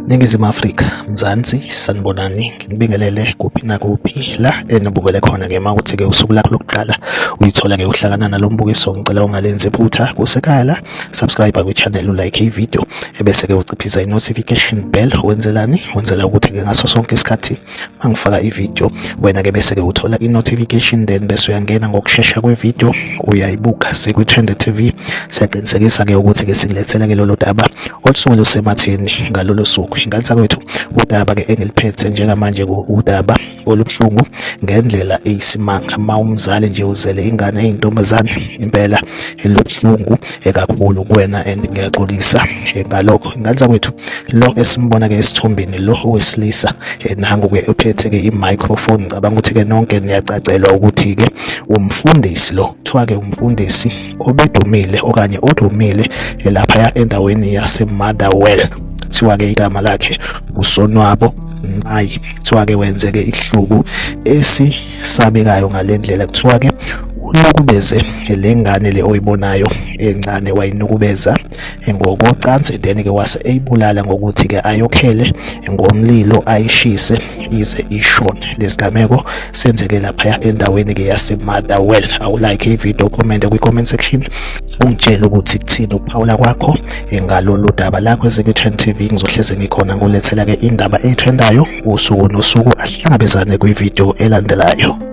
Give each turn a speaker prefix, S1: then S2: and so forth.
S1: Ningizimu Afrika, Mzansi, sanibonani, nginibingelele kuphi nakuphi la enibukele khona-ke uma ukuthi-ke usuku lakho lokuqala uyithola-ke uhlangana nalo mbukiso. Ngicela ungalenzi iphutha kusekhaya la, subscribe kwi-channel, ulike i-video ebese-ke uciphisa i-notification bell. Wenzelani? Wenzela ukuthi-ke ngaso sonke isikhathi mangifaka i-video wena-ke bese-ke uthola i-notification, then bese uyangena ngokushesha kwe-video uyayibuka sekwi-Trend TV. Siyaqinisekisa-ke ukuthi-ke sikulethela-ke lolo daba olusuke lusematheni ngalolo suku. Inganisa kwethu udaba-ke engiliphethe njengamanje udaba olubuhlungu ngendlela eyisimanga. Uma umzali nje uzele ingane eyintombazane, impela elubuhlungu kakhulu kuwena, and ngiyaxolisa ngalokho. Inganisa kwethu lo esimbona-ke esithombeni, lo owesilisa nangu-ke uphethe-ke i-microphone. Ngicabanga ukuthi-ke nonke niyacacelwa ukuthi-ke umfundisi lo, kuthiwa-ke umfundisi obedumile okanye odumile laphaya endaweni yaseMotherwell. Kuthiwa-ke igama lakhe uSonwabo Mncayisi. Kuthiwa-ke wenzeke ihluku esisabekayo ngale ndlela. Kuthiwa-ke unukubeze le ngane le oyibonayo encane, wayinukubeza ngokocansi, then-ke wase eyibulala ngokuthi-ke ayokhele ngomlilo ayishise ize ishone. Lesigameko senzeke laphaya endaweni-ke yaseMotherwell. Awulike ivideo, ucommente kwi-comment section, ungitshele ukuthi kuthini ukuphawula kwakho ngalolu daba lakho ezikwi-Trend TV. Ngizohleze ngikhona ngulethela-ke indaba eyitrendayo usuku nosuku, ahlangabezane kwivideo elandelayo.